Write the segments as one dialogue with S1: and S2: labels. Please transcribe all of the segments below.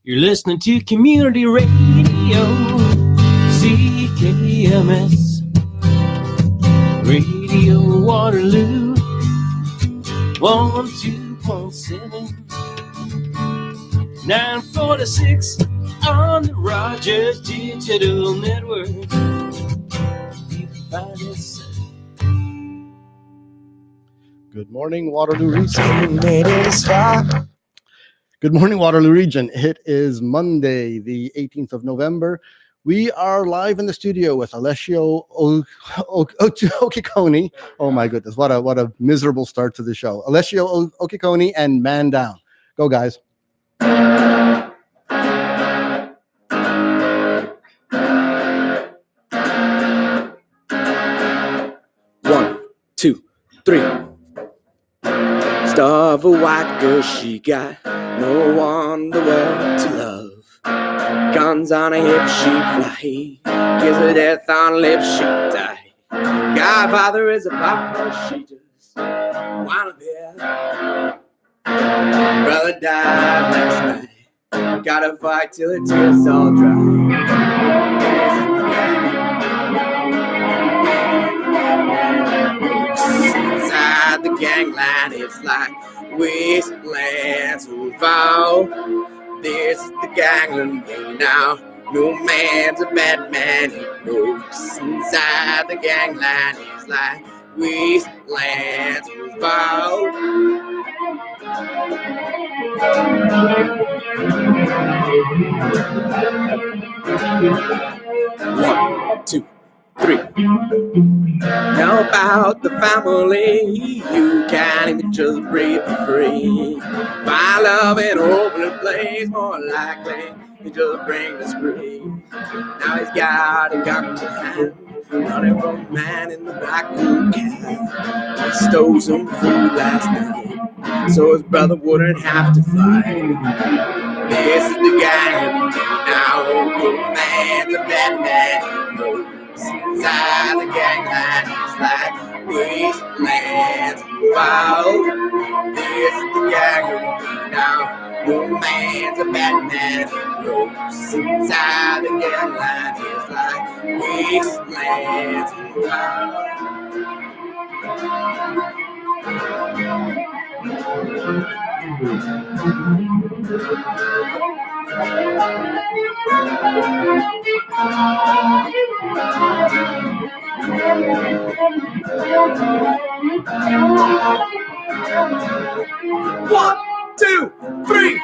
S1: You're listening to Community Radio, CKMS, Radio Waterloo, 102.7, 946 on the Rogers Digital Network. You find us.
S2: Good morning, Waterloo Region. Good morning, Waterloo Region. It is Monday, the 18th of November. We are live in the studio with Alessio Occhicone. Oh my goodness, what a miserable start to the show. Alessio Occhicone and Man Down. Go, guys.
S3: 1, 2, 3. Star of a white girl, she got no one the world to love. Guns on her hip, she fly. Kiss her death on lips, she die. Godfather is a papa, she just wanna be. Brother died last night. Gotta fight till the tears all dry. Inside the gangland, it's like wastelands who fall. This is the gangland way now. No man's a bad man, he knows. Inside the gangland, it's like wastelands who fall. 1, 2, 3. Help out the family, you can't even just breathe free. Find love and open a place, more likely he just brings us grief. Now he's got a gun to hand, running from a man in the black boot can. He stole some food last night, so his brother wouldn't have to fight. This is the guy now, good man's a bad man. Inside the gangland, it's like wastelands. Wow, this is the gangland now. No man's a bad man. Inside the gangland, it's like wastelands. Wow. One, two, three.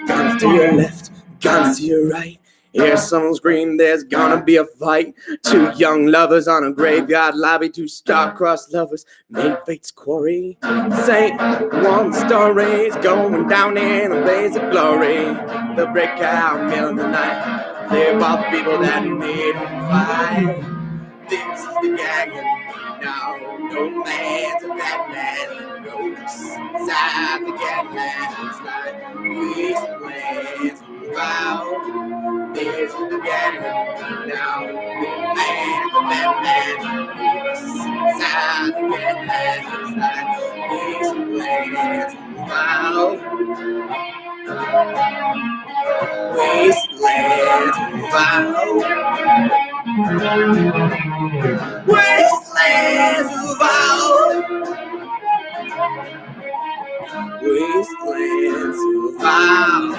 S3: Guns to your left, guns to your right. Hear someone scream, there's gonna be a fight. Two young lovers on a graveyard lobby. Two star-crossed lovers made fate's quarry. Say one story's going down in a blaze of glory. The breakout middle of the night. They're all the people that made them fight. This is the gang of me now. No man's a bad man. He goes inside the gangland. It's like wastelands. Wow. This is the gang of me now. No man's a bad man. He goes inside the gangland. It's like wastelands. Wow. Wastelands. Wow. Wastelands of out. Wastelands of out.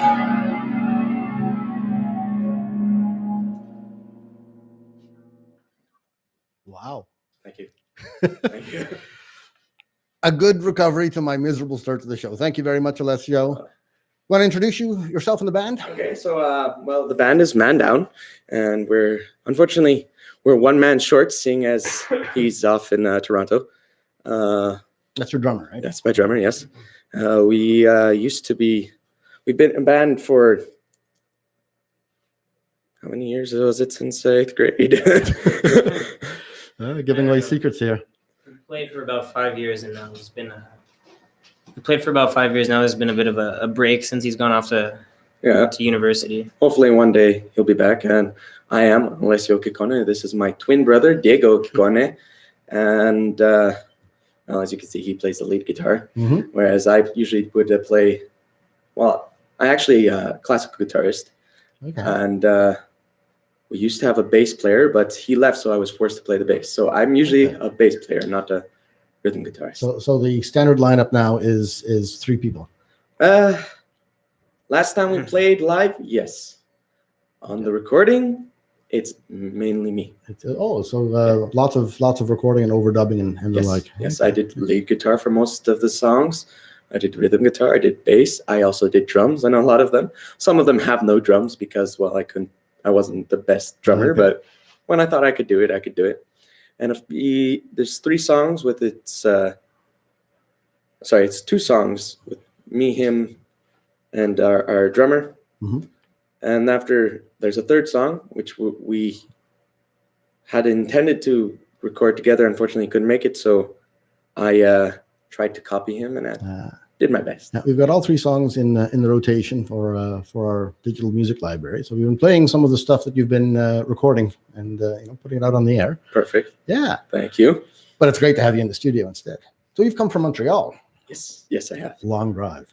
S2: Wow.
S3: Thank you. Thank you.
S2: A good recovery to my miserable start to the show. Thank you very much, Alessio. Want to introduce yourself and the band?
S3: Okay, so well, the band is Man Down, and we're one man short, seeing as he's off in Toronto.
S2: That's your drummer, right?
S3: That's my drummer. Yes, we've been in band for how many years was it since 8th grade?
S2: Giving away secrets here.
S1: We played for about 5 years, and now it's been we played for about 5 years now. There's been a bit of a break since he's gone off to university.
S3: Hopefully one day he'll be back. And I am Alessio Occhicone. This is my twin brother, Diego Occhicone. And as you can see, he plays the lead guitar, whereas I usually would play, well, I actually classical guitarist, and we used to have a bass player, but he left, so I was forced to play the bass. So I'm usually a bass player, not a rhythm guitarist.
S2: So the standard lineup now is 3 people.
S3: Last time we played live, yes. On the recording, it's mainly me.
S2: Lots of recording and overdubbing and the like.
S3: Yes, I did lead guitar for most of the songs. I did rhythm guitar. I did bass. I also did drums on a lot of them. Some of them have no drums because, well, I wasn't the best drummer, but when I thought I could do it, I could do it. And there's 3 songs with it's 2 songs with me, him, and our drummer.
S2: Mm-hmm.
S3: And after there's a 3rd song, which we had intended to record together. Unfortunately, couldn't make it. So I tried to copy him and I did my best.
S2: We've got all 3 songs in the rotation for our digital music library. So we've been playing some of the stuff that you've been recording and putting it out on the air.
S3: Perfect.
S2: Yeah.
S3: Thank you.
S2: But it's great to have you in the studio instead. So you've come from Montreal.
S3: Yes, I have.
S2: Long drive.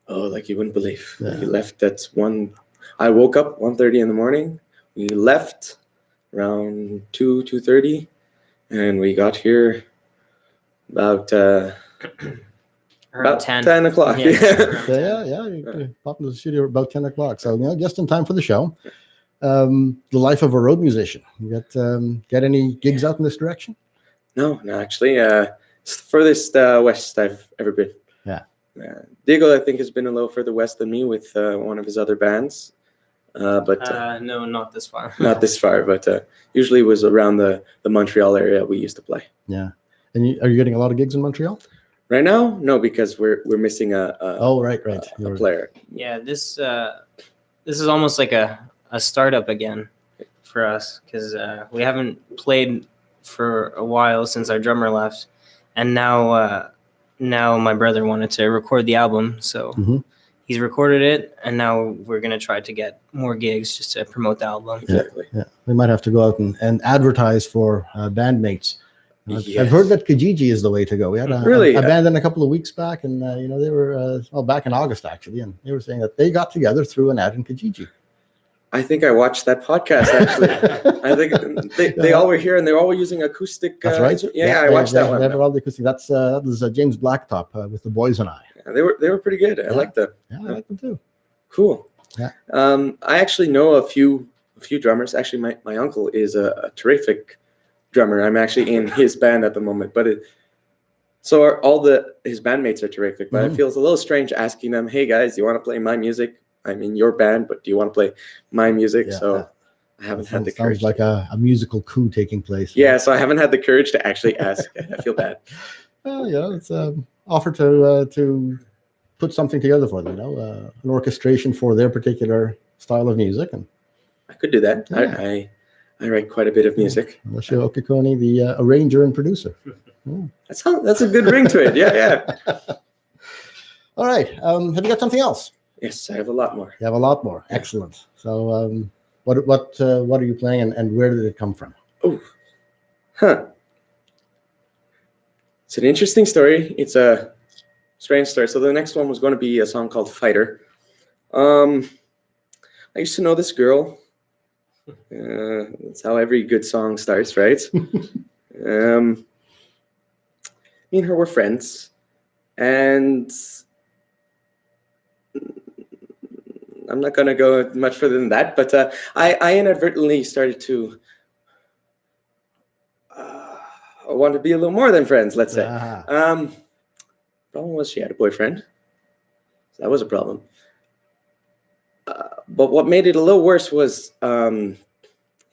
S3: Oh, like you wouldn't believe. Yeah. We left at 1. I woke up 1:30 in the morning. We left around 2:30, and we got here about 10 o'clock.
S2: Yeah. You popped into the studio about 10 o'clock. So just in time for the show. The life of a road musician. You get any gigs out in this direction?
S3: No, actually. It's the furthest west I've ever been.
S2: Yeah.
S3: Diego, I think, has been a little further west than me with one of his other bands. But
S1: no, not this far.
S3: Not this far, but usually it was around the Montreal area we used to play.
S2: Yeah. And are you getting a lot of gigs in Montreal?
S3: Right now? No, because we're missing a player.
S1: Yeah, this is almost like a startup again for us because we haven't played for a while since our drummer left, and now my brother wanted to record the album, so he's recorded it, and now we're gonna try to get more gigs just to promote the album.
S3: Exactly.
S2: Yeah. We might have to go out and advertise for bandmates.
S3: Yes.
S2: I've heard that Kijiji is the way to go. We had a band in a couple of weeks back, and they were back in August actually, and they were saying that they got together through an ad in Kijiji.
S3: I think I watched that podcast actually. I think they all were here and they were all using acoustic.
S2: That's right.
S3: Yeah, I watched that one.
S2: They were all the acoustic. That was James Blacktop with The Boys and I.
S3: Yeah, they were pretty good. I like them.
S2: Yeah, I like them too.
S3: Cool.
S2: Yeah.
S3: I actually know a few drummers. Actually, my uncle is a terrific drummer. I'm actually in his band at the moment, but all his bandmates are terrific. But it feels a little strange asking them, "Hey guys, do you want to play my music? I'm in your band, but do you want to play my music?"
S2: Yeah.
S3: So I haven't had the courage.
S2: Sounds like a musical coup taking place.
S3: Yeah, so I haven't had the courage to actually ask. I feel bad.
S2: It's offer to put something together for them. An orchestration for their particular style of music, and
S3: I could do that.
S2: Yeah.
S3: I write quite a bit of music.
S2: Alessio Occhicone, the arranger and producer.
S3: That's a good ring to it. Yeah.
S2: All right. Have you got something else?
S3: Yes, I have a lot more.
S2: You have a lot more. Excellent. So, what are you playing, and where did it come from?
S3: It's an interesting story. It's a strange story. So the next one was going to be a song called Fighter. I used to know this girl. That's how every good song starts, right? Me and her were friends, and I'm not going to go much further than that, but I inadvertently started to want to be a little more than friends, let's say. Problem was she had a boyfriend. So that was a problem. But what made it a little worse was he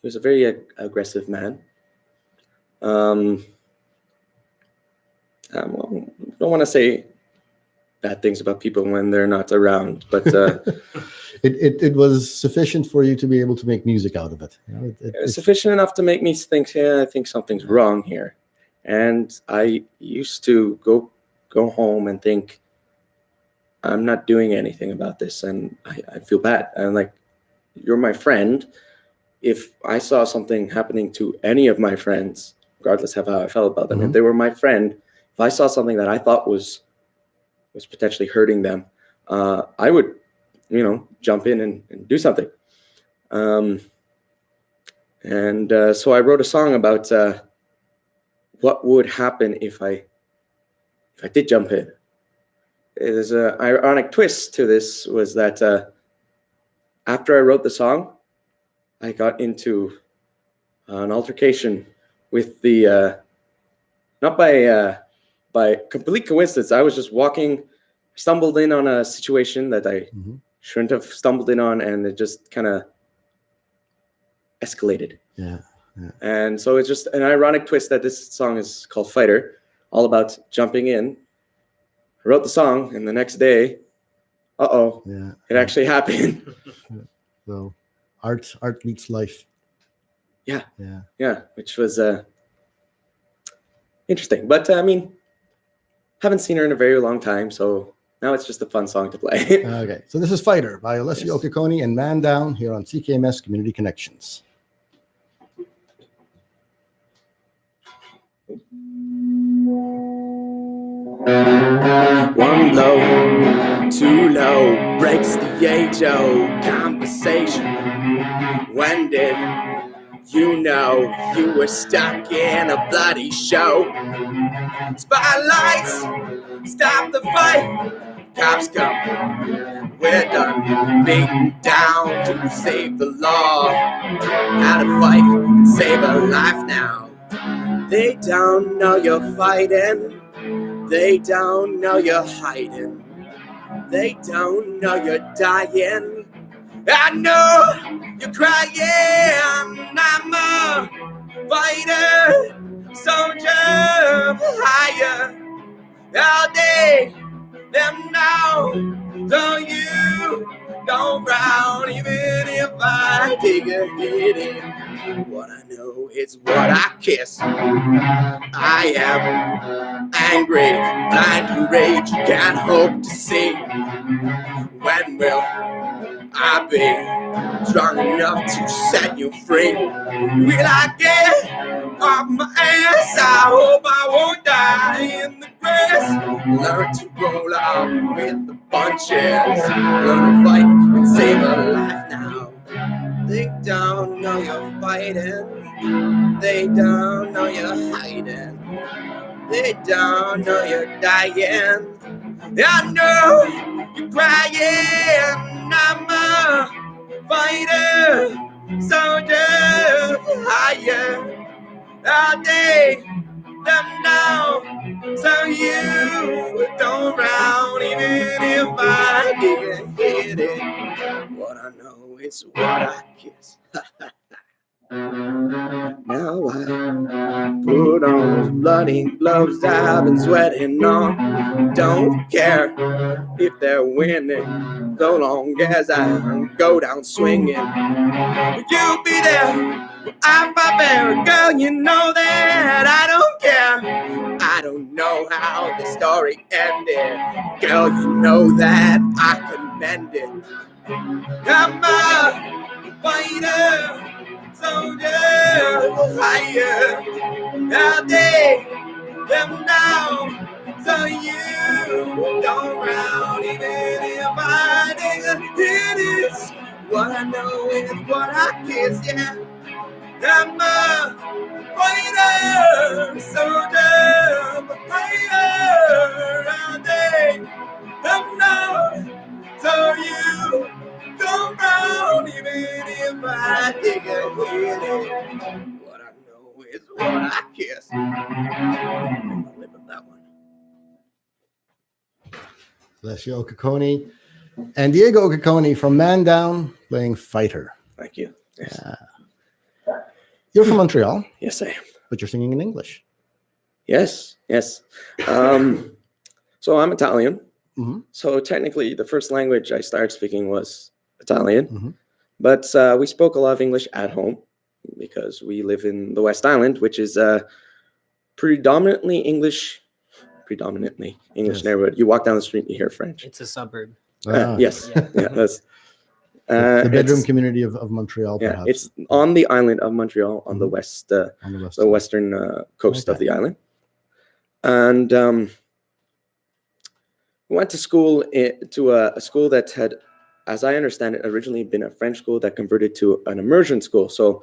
S3: was a very aggressive man. I don't want to say bad things about people when they're not around, but
S2: it was sufficient for you to be able to make music out of it.
S3: It was sufficient enough to make me think, I think something's wrong here. And I used to go home and think, I'm not doing anything about this, and I feel bad. I'm like, you're my friend. If I saw something happening to any of my friends, regardless of how I felt about them, if they were my friend, if I saw something that I thought was potentially hurting them, I would jump in and do something. So I wrote a song about what would happen if I did jump in. There's an ironic twist to this, was that after I wrote the song, I got into an altercation with the not by complete coincidence. I was just walking, stumbled in on a situation that I shouldn't have stumbled in on, and it just kind of escalated.
S2: Yeah.
S3: And so it's just an ironic twist that this song is called Fighter, all about jumping in. I wrote the song, and the next day, it actually happened.
S2: So art meets life.
S3: Yeah, which was interesting. But haven't seen her in a very long time, so now it's just a fun song to play.
S2: Okay, so this is Fighter by Alessio Occhicone and Man Down here on CKMS Community Connections.
S3: One low, too low, breaks the age-old conversation. When did you know you were stuck in a bloody show? Spotlights, stop the fight. Cops come, we're done beaten down to save the law. How to fight and save a life now. They don't know you're fighting. They don't know you're hiding. They don't know you're dying. I know you're crying. I'm a fighter, soldier, higher. All day, them now, so you don't frown, even if I take a hit in. What I know is what I kiss. I am angry, blind to rage, can't hope to see. When will I be strong enough to set you free? Will I get off my ass? I hope I won't die in the grass. Learn to roll out with the punches. Learn to fight and save a life now. They don't know you're fighting. They don't know you're hiding. They don't know you're dying. I know you're crying. I'm a fighter, soldier, higher. All day, them now, so you don't round, even if I didn't hit it. What I know is what I kiss. Now I put on those bloody gloves I've been sweating on. Don't care if they're winning, so long as I go down swinging. Will you be there? I'm a bear, girl, you know that I don't care. I don't know how the story ended. Girl, you know that I can mend it. I'm a fighter, soldier, higher. All day, them down, so you don't round, even if I didn't hit it. What I know is what I kiss, yeah. I'm a fighter, soldier, fighter. All day, them down, so you don't round, even if I didn't hit it. What I know is what I kiss. I'll live with that one.
S2: Alessio Occhicone and Diego Occhicone from Man Down playing Fighter.
S3: Thank you. Yes.
S2: You're from Montreal,
S3: Yes, I am.
S2: but you're singing in English.
S3: Yes. So I'm Italian.
S2: Mhm.
S3: So technically, the first language I started speaking was Italian.
S2: Mhm.
S3: But we spoke a lot of English at home because we live in the West Island, which is predominantly English
S2: Yes.
S3: neighborhood. You walk down the street, you hear French.
S1: It's a suburb.
S3: Yes,
S1: Yeah.
S3: that's
S2: The bedroom
S3: it's-
S2: community of Montreal,
S3: yeah,
S2: perhaps.
S3: it's on the island of Montreal, on the
S2: Mhm.
S3: west,
S2: on the west.
S3: the western coast of
S2: Okay.
S3: the island, and we went to school to a school that had as I understand it, originally been a French school that converted to an immersion school. So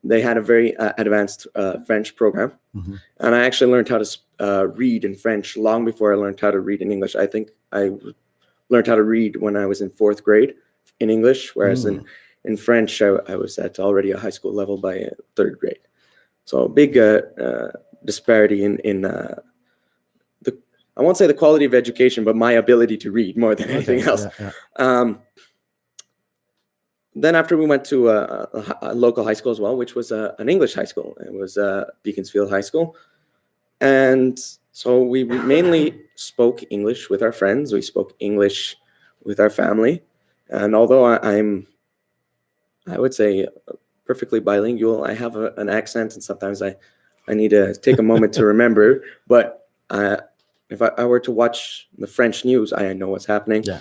S3: they had a very advanced French program.
S2: Mm-hmm.
S3: And I actually learned how to read in French long before I learned how to read in English. I think I learned how to read when I was in 4th grade in English, whereas in French, I was at already a high school level by 3rd grade. So a big disparity in I won't say the quality of education, but my ability to read more than anything else. Yeah. Then after we went to a local high school as well, which was an English high school. It was Beaconsfield High School. And so we mainly spoke English with our friends. We spoke English with our family. And although I would say perfectly bilingual, I have an accent, and sometimes I need to take a moment to remember. But if I were to watch the French news, I know what's happening.
S2: Yeah.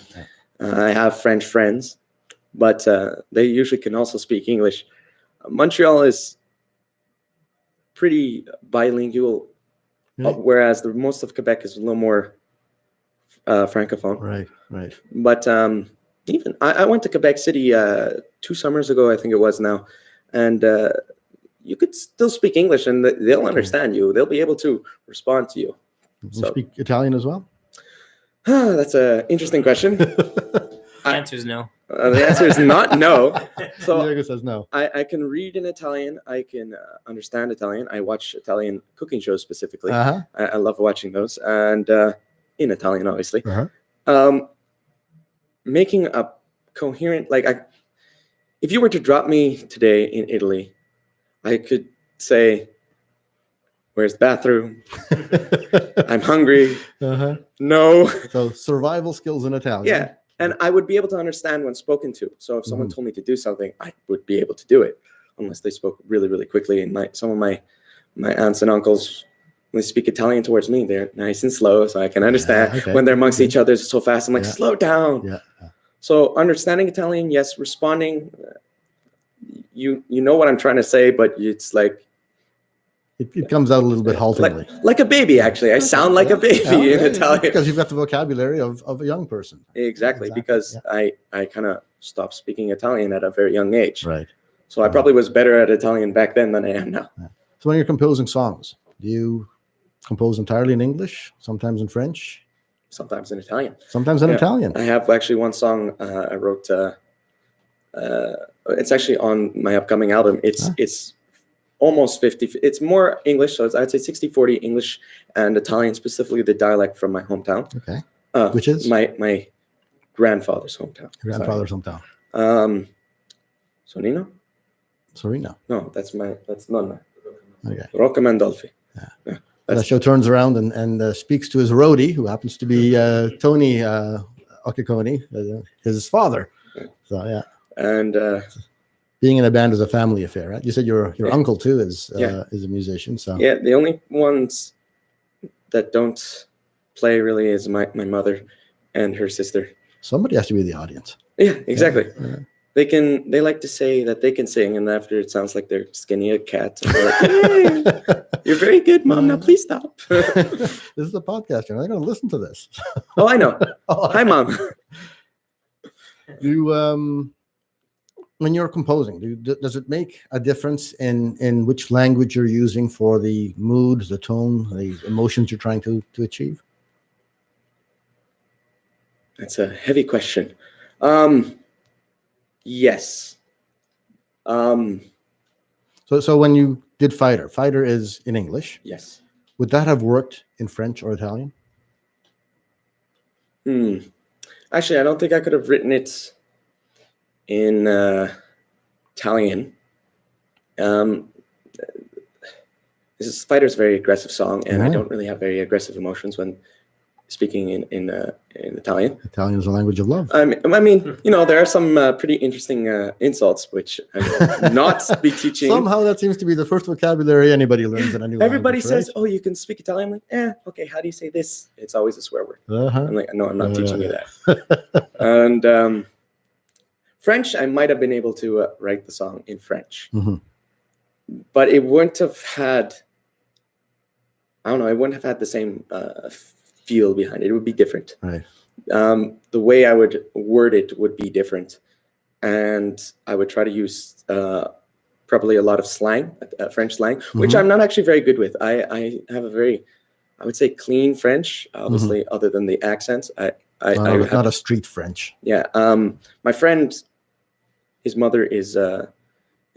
S3: I have French friends, but they usually can also speak English. Montreal is pretty bilingual, whereas most of Quebec is a little more francophone.
S2: Right.
S3: But even I went to Quebec City 2 summers ago, I think it was now, and you could still speak English, and they'll understand you. They'll be able to respond to you.
S2: You speak Italian as well?
S3: That's an interesting question.
S1: The answer is no.
S3: The answer is not no. So
S2: Diego says no.
S3: I can read in Italian. I can understand Italian. I watch Italian cooking shows specifically. I love watching those, and in Italian, obviously. Making a coherent, if you were to drop me today in Italy, I could say, "Where's the bathroom? I'm hungry." No.
S2: So survival skills in Italian.
S3: Yeah. And I would be able to understand when spoken to. So if someone told me to do something, I would be able to do it, unless they spoke really, really quickly. And some of my aunts and uncles, when they speak Italian towards me, they're nice and slow, so I can understand. When they're amongst each other, it's so fast. I'm like, slow down.
S2: Yeah.
S3: So understanding Italian, yes. Responding, you know what I'm trying to say, but it's like,
S2: it comes out a little bit haltingly.
S3: Like a baby, actually. I sound like a baby in Italian.
S2: Because you've got the vocabulary of a young person.
S3: Exactly. Because I kind of stopped speaking Italian at a very young age.
S2: Right.
S3: So I probably was better at Italian back then than I am now.
S2: So when you're composing songs, do you compose entirely in English, sometimes in French?
S3: Sometimes in Italian.
S2: Sometimes in Italian.
S3: I have actually one song I wrote. It's actually on my upcoming album. It's almost 50. It's more English, so I'd say 60-40 English and Italian, specifically the dialect from my hometown.
S2: Okay. Which is?
S3: My grandfather's hometown.
S2: Grandfather's hometown.
S3: Sonino?
S2: Sorino.
S3: No, that's Nonna.
S2: Okay.
S3: Rocca Mandolfi.
S2: Yeah. The show turns around and speaks to his roadie, who happens to be Tony Occhicone, his father. So, yeah.
S3: And
S2: being in a band is a family affair, right? You said your uncle too is a musician. So
S3: yeah, the only ones that don't play really is my mother and her sister.
S2: Somebody has to be the audience.
S3: Yeah, exactly.
S2: Yeah.
S3: They like to say that they can sing, and after it sounds like they're skinny a cat. And like, hey, you're very good, Mom. Now please stop.
S2: This is a podcast. You're not going to listen to this.
S3: Oh, I know. Hi, Mom.
S2: You when you're composing, does it make a difference in which language you're using for the mood, the tone, the emotions you're trying to achieve?
S3: That's a heavy question. Yes.
S2: So when you did Fighter is in English.
S3: Yes.
S2: Would that have worked in French or Italian?
S3: Actually, I don't think I could have written it in Italian. Fighter's a very aggressive song, and I don't really have very aggressive emotions when speaking in Italian.
S2: Italian is a language of love.
S3: I mean, there are some pretty interesting insults which I will not be teaching.
S2: Somehow that seems to be the first vocabulary anybody learns in a new
S3: Everybody
S2: language,
S3: says,
S2: right?
S3: "Oh, you can speak Italian." I'm like, okay, how do you say this? It's always a swear word. I'm like, no, I'm not teaching you that. And French, I might have been able to write the song in French, but it wouldn't have had, I don't know, it wouldn't have had the same feel behind it. It would be different.
S2: Right.
S3: the way I would word it would be different, and I would try to use probably a lot of slang, French slang, which I'm not actually very good with. I have a very, I would say, clean French, obviously, other than the accents. I have,
S2: not a street French.
S3: Yeah. My friend, his mother is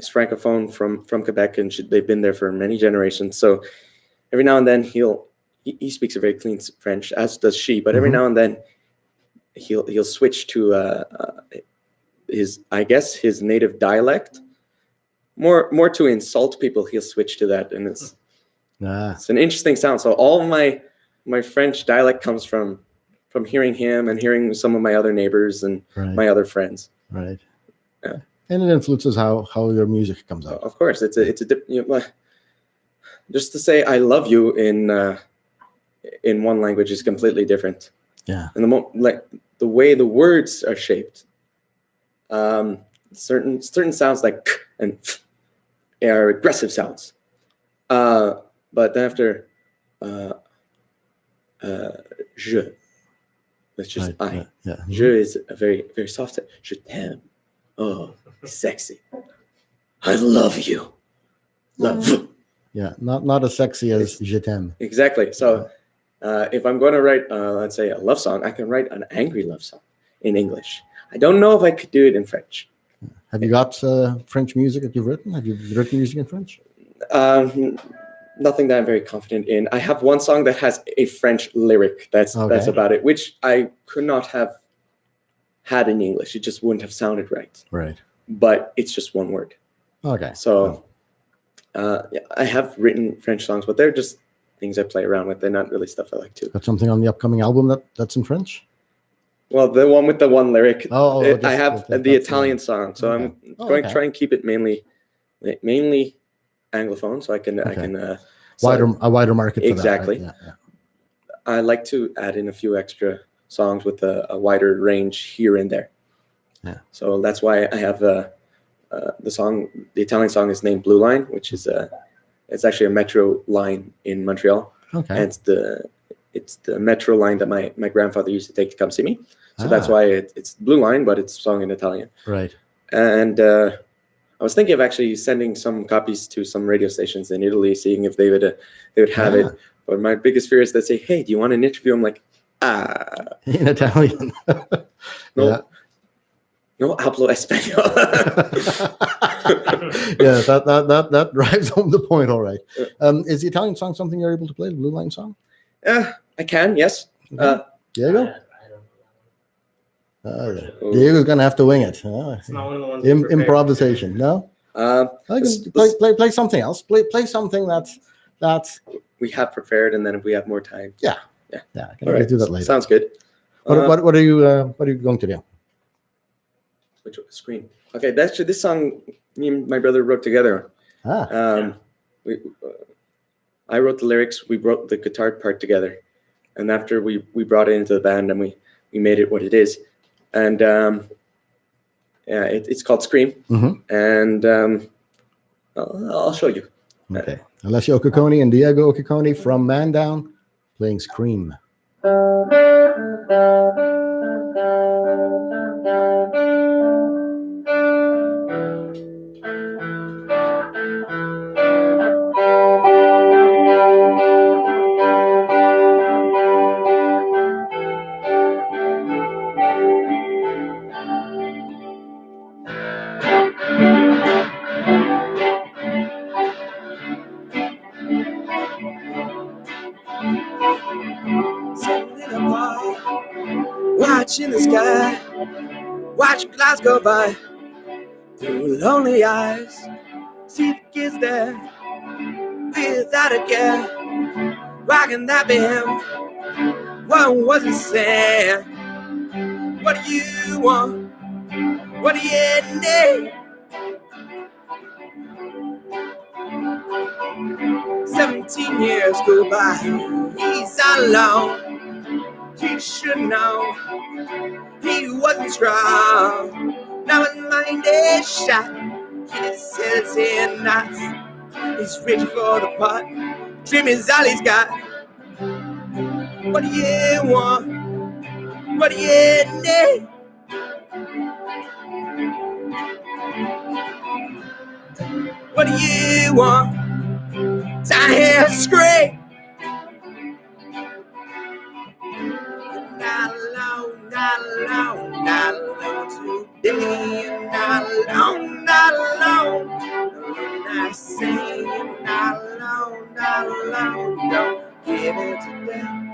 S3: francophone from Quebec, and they've been there for many generations. So every now and then he speaks a very clean French, as does she. But every now and then he'll switch to his native dialect. More to insult people, he'll switch to that, and it's an interesting sound. So all of my French dialect comes from hearing him and hearing some of my other neighbors and my other friends.
S2: Right.
S3: Yeah.
S2: And it influences how your music comes out.
S3: Of course, it's a just to say I love you in one language is completely different.
S2: Yeah.
S3: And the way the words are shaped, certain sounds like k and f are aggressive sounds. But then after je, that's just I.
S2: Yeah.
S3: Je is a very, very soft. Je t'aime. Oh, sexy. I love you. Love.
S2: Yeah, not as sexy as Je t'aime.
S3: Exactly. So if I'm going to write, let's say, a love song, I can write an angry love song in English. I don't know if I could do it in French.
S2: Have you got French music that you've written? Have you written music in French?
S3: Nothing that I'm very confident in. I have one song that has a French lyric. That's about it, which I could not have had in English. It just wouldn't have sounded right.
S2: Right.
S3: But it's just one word.
S2: Okay.
S3: So I have written French songs, but they're just things I play around with. They're not really stuff I like to.
S2: Got something on the upcoming album that's in French?
S3: Well, the one with the one lyric. I have the Italian song, so I'm going to try and keep it mainly Anglophone, so I can a
S2: wider market.
S3: Exactly.
S2: For that, right?
S3: I like to add in a few extra songs with a wider range here and there.
S2: Yeah.
S3: So that's why I have the Italian song is named Blue Line, which is it's actually a metro line in Montreal.
S2: Okay.
S3: And it's the metro line that my grandfather used to take to come see me. So that's why it's Blue Line, but it's sung in Italian.
S2: Right.
S3: And I was thinking of actually sending some copies to some radio stations in Italy, seeing if they would have it. But my biggest fear is they say, "Hey, do you want an interview?" I'm like,
S2: in Italian.
S3: No, no hablo español.
S2: Yeah, that drives home the point. All right. Is the Italian song something you're able to play? The Blue Line song?
S3: I can, yes.
S2: Diego? Diego's gonna have to wing it.
S1: It's not one of the ones.
S2: Improvisation. No. Play something else. Play something that's
S3: we have prepared, and then if we have more time.
S2: Yeah. I can always do that later.
S3: Sounds good.
S2: What are you going to do?
S3: Which screen? Okay, this song me and my brother wrote together. I wrote the lyrics. We wrote the guitar part together, and after we brought it into the band and we made it what it is. And it's called Scream. And I'll show you.
S2: Okay. Alessio Occhicone and Diego Occhicone from Man Down playing Scream.
S3: Watching the sky, watch clouds go by through lonely eyes. See the kids there without a care. Why can that be him? What was he saying? What do you want? What do you need? 17 years go by, he's alone. He should know he wasn't strong. Now his mind is shot, his head's in knots. He's reaching for the pot, dream is all he's got. What do you want? What do you need? What do you want? To hear scream. Not alone, not alone, not alone today. Not alone, not alone. Alone I say, not alone, not alone. Don't give it to them.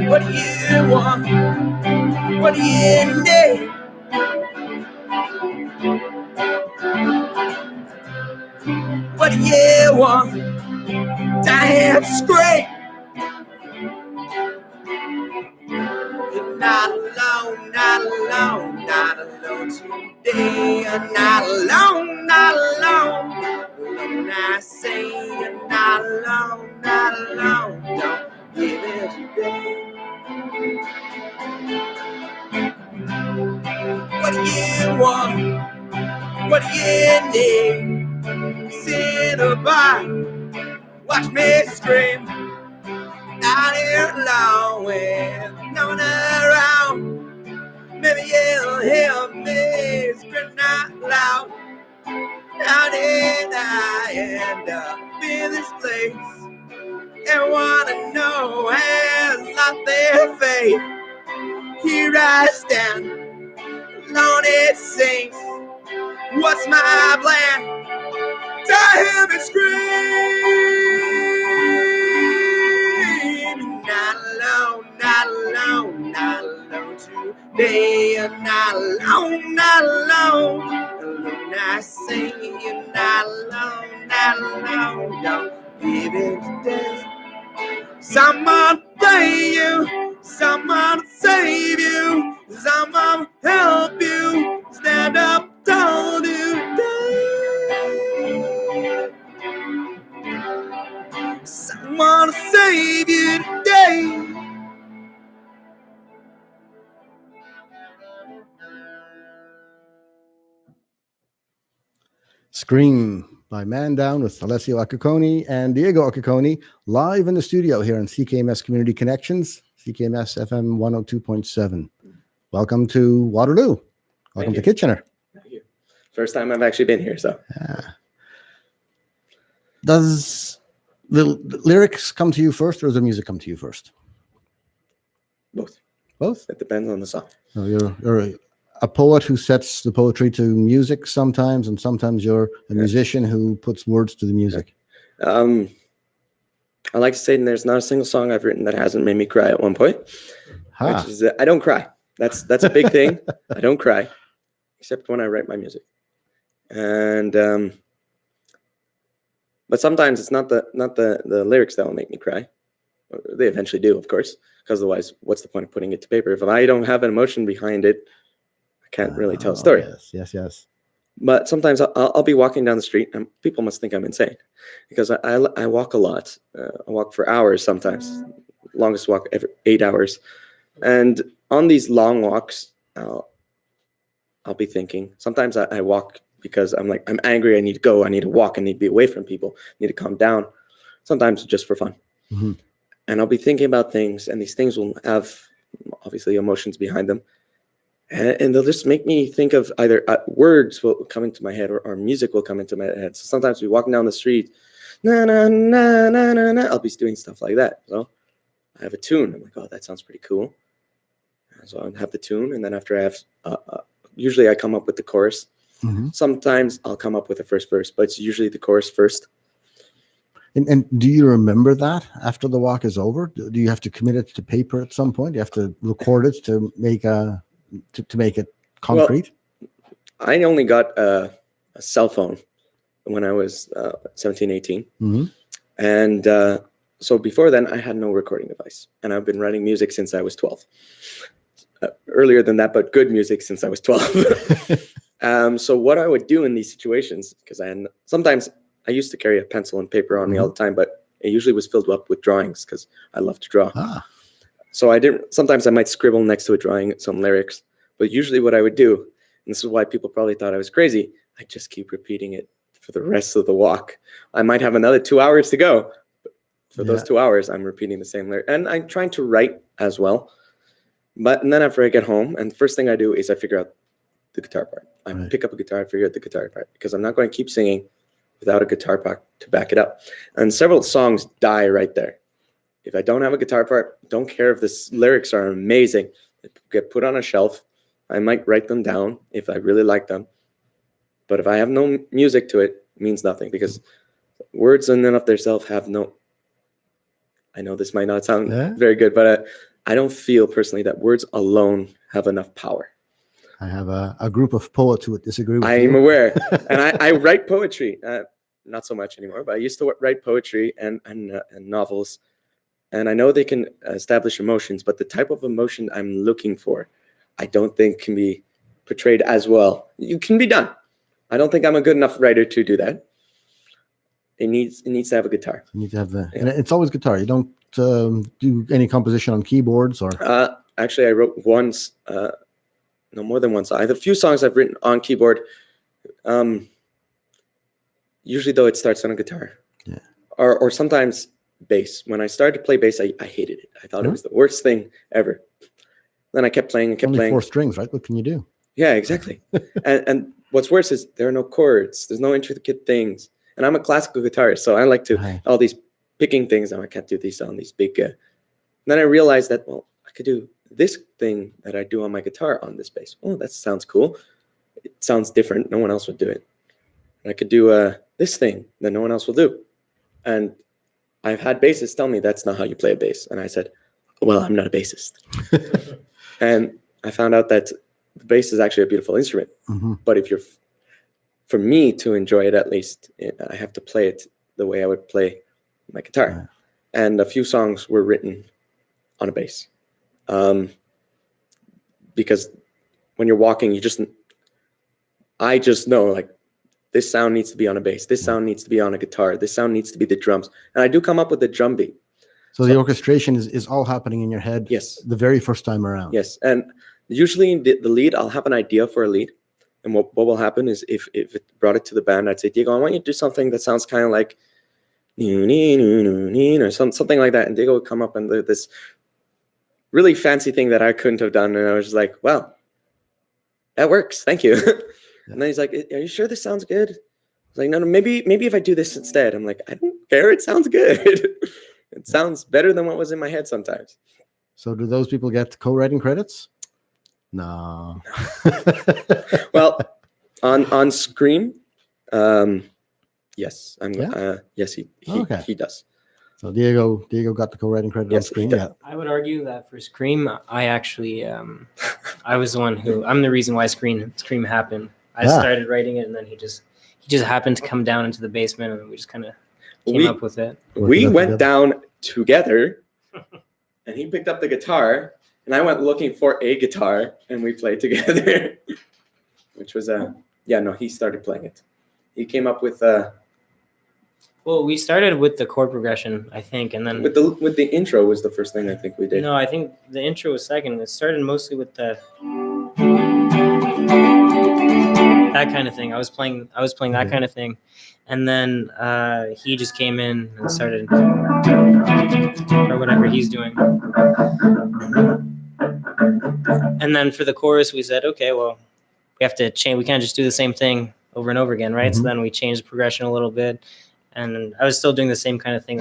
S3: What do you want? What do you need? What do you want? To hear scream. You're not alone, not alone, not alone today. You're not alone, not alone. Alone I say, you're not alone, not alone. Don't give it today. What do you want? What do you need? Sit or by, watch me scream. Out here alone with no one around. Maybe you'll hear me scream out loud. How did I end up in this place? And wanna know has lost their faith. Here I stand, alone it seems. What's my plan? To hear me scream. Not alone, not alone, not alone today. You're not alone, not alone. Alone I say, you're not alone, not alone. Don't give it today. Someone play you, someone save you, someone help you, stand up tall today. Someone save you today.
S2: Scream by Man Down with Alessio Occhicone and Diego Occhicone live in the studio here on CKMS Community Connections, CKMS FM 102.7. Welcome to Waterloo. Welcome to Kitchener.
S3: Thank you. First time I've actually been here, so.
S2: Does the lyrics come to you first or does the music come to you first?
S3: Both.
S2: Both?
S3: It depends on the song.
S2: So you're a poet who sets the poetry to music sometimes, and sometimes you're a musician who puts words to the music.
S3: I like to say there's not a single song I've written that hasn't made me cry at one point. Which is I don't cry. That's a big thing. I don't cry, except when I write my music. And but sometimes it's not the lyrics that will make me cry. They eventually do, of course, because otherwise, what's the point of putting it to paper? If I don't have an emotion behind it, I can't really tell a story.
S2: Yes.
S3: But sometimes I'll be walking down the street, and people must think I'm insane, because I walk a lot. I walk for hours sometimes. Longest walk ever, 8 hours. And on these long walks, I'll be thinking. Sometimes I walk because I'm like, I'm angry. I need to go. I need to walk. I need to be away from people. I need to calm down. Sometimes just for fun.
S2: Mm-hmm.
S3: And I'll be thinking about things, and these things will have obviously emotions behind them. And they'll just make me think of either words will come into my head or music will come into my head. So sometimes we're walking down the street, na na na na na na. I'll be doing stuff like that. So I have a tune. I'm like, oh, that sounds pretty cool. So I'll have the tune, and then after I have, usually I come up with the chorus.
S2: Mm-hmm.
S3: Sometimes I'll come up with the first verse, but it's usually the chorus first.
S2: And do you remember that after the walk is over? Do you have to commit it to paper at some point? Do you have to record it to make it concrete?
S3: Well, I only got a cell phone when I was 17, 18.
S2: Mm-hmm.
S3: And so before then, I had no recording device. And I've been writing music since I was 12. Earlier than that, but good music since I was 12. So what I would do in these situations, because sometimes I used to carry a pencil and paper on me all the time, but it usually was filled up with drawings because I love to draw.
S2: Ah,
S3: So sometimes I might scribble next to a drawing some lyrics, but usually what I would do, and this is why people probably thought I was crazy, I just keep repeating it for the rest of the walk. I might have another 2 hours to go. But for those 2 hours, I'm repeating the same lyric. And I'm trying to write as well. And then after I get home, and the first thing I do is I figure out the guitar part. I pick up a guitar, figure out the guitar part, because I'm not going to keep singing without a guitar part to back it up. And several songs die right there. If I don't have a guitar part, don't care if the lyrics are amazing. They get put on a shelf. I might write them down if I really like them. But if I have no music to it, it means nothing, because words in and of themselves have no... I know this might not sound very good, but I don't feel personally that words alone have enough power.
S2: I have a group of poets who would disagree with you.
S3: I'm aware. And I write poetry. Not so much anymore, but I used to write poetry and novels. And I know they can establish emotions, but the type of emotion I'm looking for, I don't think can be portrayed as well. It can be done. I don't think I'm a good enough writer to do that. It needs to have a guitar.
S2: You need to have and it's always guitar. You don't do any composition on keyboards or?
S3: Actually, I wrote once, no, more than once. I have a few songs I've written on keyboard. Usually, though, it starts on a guitar.
S2: Yeah.
S3: Or sometimes bass. When I started to play bass, I hated it. I thought it was the worst thing ever. Then I kept playing and kept playing.
S2: 4 strings, right? What can you do?
S3: Yeah, exactly. and what's worse is there are no chords. There's no intricate things. And I'm a classical guitarist, so I like to all these picking things. I can't do these on these big. Then I realized that, well, I could do this thing that I do on my guitar on this bass. Oh, that sounds cool. It sounds different. No one else would do it. And I could do this thing that no one else will do. And I've had bassists tell me that's not how you play a bass. And I said, well, I'm not a bassist. And I found out that the bass is actually a beautiful instrument. Mm-hmm. But for me to enjoy it, at least, I have to play it the way I would play my guitar. Yeah. And a few songs were written on a bass. Because when you're walking, I just know, like, this sound needs to be on a bass. This sound needs to be on a guitar. This sound needs to be the drums. And I do come up with the drum beat.
S2: So the orchestration is all happening in your head.
S3: Yes.
S2: The very first time around.
S3: Yes. And usually the lead, I'll have an idea for a lead. And what will happen is if it brought it to the band, I'd say, Diego, I want you to do something that sounds kind of like or something like that. And Diego would come up and do this really fancy thing that I couldn't have done. And I was just like, well, that works. Thank you. And then he's like, are you sure this sounds good? I was like, no, maybe if I do this instead. I'm like, I don't care. It sounds good. It sounds better than what was in my head sometimes.
S2: So do those people get co-writing credits? No.
S3: Well, on Scream, yes. Yes, he does.
S2: So Diego got the co-writing credit on Scream. Yeah.
S1: I would argue that for Scream, I actually I was the one I'm the reason why Scream happened. I started writing it, and then he just happened to come down into the basement, and we just kind of came up with it.
S3: We went down together, and he picked up the guitar, and I went looking for a guitar, and we played together, which was he started playing it. He came up with
S1: well, we started with the chord progression, I think, and then
S3: with the intro was the first thing I think we did.
S1: No, I think the intro was second. It started mostly with that kind of thing. I was playing that kind of thing, and then he just came in and started or whatever he's doing. And then for the chorus, we said, okay, well, we have to change. We can't just do the same thing over and over again, right? Mm-hmm. So then we changed the progression a little bit. And I was still doing the same kind of thing,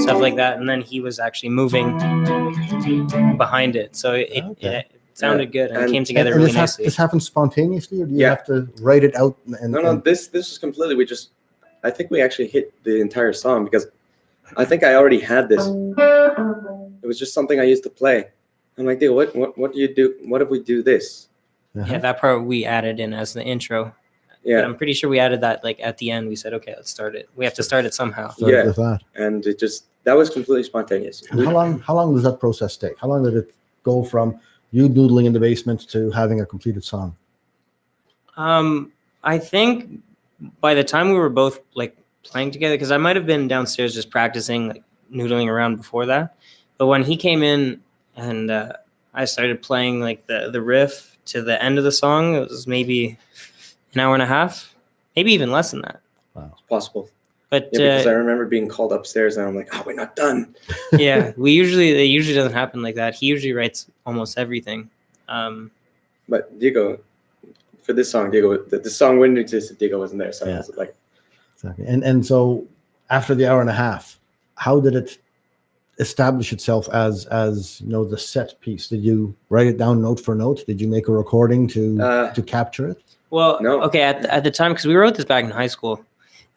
S1: stuff like that. And then he was actually moving behind it. So it sounded good and it came together really nicely.
S2: This happened spontaneously, or do you have to write it out?
S3: No, this was completely, I think we actually hit the entire song because I think I already had this. It was just something I used to play. I'm like, dude, what do you do? What if we do this?
S1: Yeah, that part we added in as the intro. Yeah, but I'm pretty sure we added that like at the end. We said, okay, let's start it. We have to start it somehow.
S3: And that was completely spontaneous.
S2: And how long does that process take? How long did it go from you doodling in the basement to having a completed song?
S1: I think by the time we were both like playing together, because I might have been downstairs just practicing, like noodling around before that. But when he came in and I started playing like the riff to the end of the song, it was maybe an hour and a half, maybe even less than that.
S2: Wow.
S3: It's possible.
S1: But
S3: Yeah, because I remember being called upstairs and I'm like, oh, we're not done.
S1: yeah, it usually doesn't happen like that. He usually writes almost everything.
S3: But Diego, for this song, the song wouldn't exist if Diego wasn't there. So I was like,
S2: exactly. And so after the hour and a half, how did it establish itself as the set piece? Did you write it down note for note? Did you make a recording to capture it?
S1: Well,
S3: No.
S1: Okay, at the time, because we wrote this back in high school,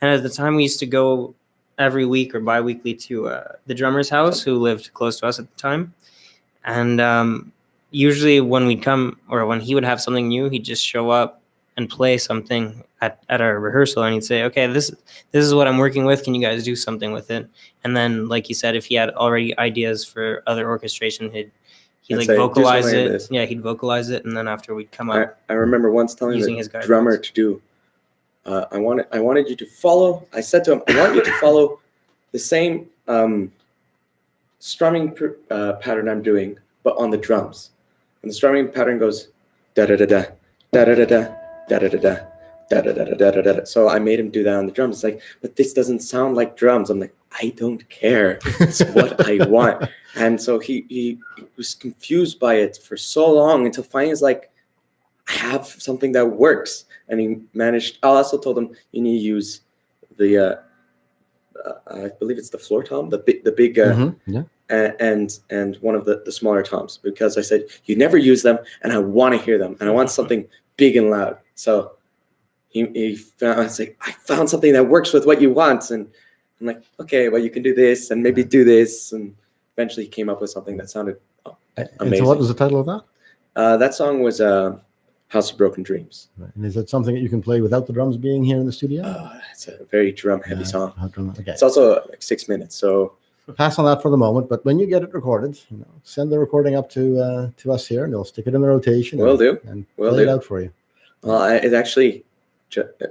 S1: and at the time we used to go every week or bi-weekly to the drummer's house, who lived close to us at the time. And usually when we'd come, or when he would have something new, he'd just show up and play something at our rehearsal, and he'd say, okay, this is what I'm working with, can you guys do something with it? And then, like you said, if he had already ideas for other orchestration, he'd like
S3: say,
S1: vocalize
S3: "Do something like
S1: it.
S3: this."
S1: Yeah, he'd vocalize it, and then after we'd come up.
S3: I remember once telling
S1: Using
S3: the
S1: his guidance.
S3: drummer to do, I wanted you to follow, I said to him, I want you to follow the same strumming pattern I'm doing, but on the drums. And the strumming pattern goes da-da-da-da, da-da-da-da, da-da-da-da, da-da-da-da-da-da-da. So I made him do that on the drums. It's like, but this doesn't sound like drums. I'm like, I don't care. It's what I want. And so he was confused by it for so long until finally he's like, I have something that works. And he managed. I also told him you need to use the I believe it's the floor tom, the big and one of the smaller toms, because I said you never use them, and I want to hear them, and I want something big and loud. So he found, I was like, I found something that works with what you want, and I'm like, okay, well you can do this and maybe do this, and eventually he came up with something that sounded amazing.
S2: And so what was the title of that?
S3: That song was House of Broken Dreams.
S2: Right. And is it something that you can play without the drums being here in the studio?
S3: It's a very drum-heavy song.
S2: Okay.
S3: It's also like 6 minutes, so
S2: Pass on that for the moment, but when you get it recorded, send the recording up to us here, and they'll stick it in the rotation.
S3: Will do.
S2: And
S3: Will
S2: play it
S3: do.
S2: out for you.
S3: Well, it actually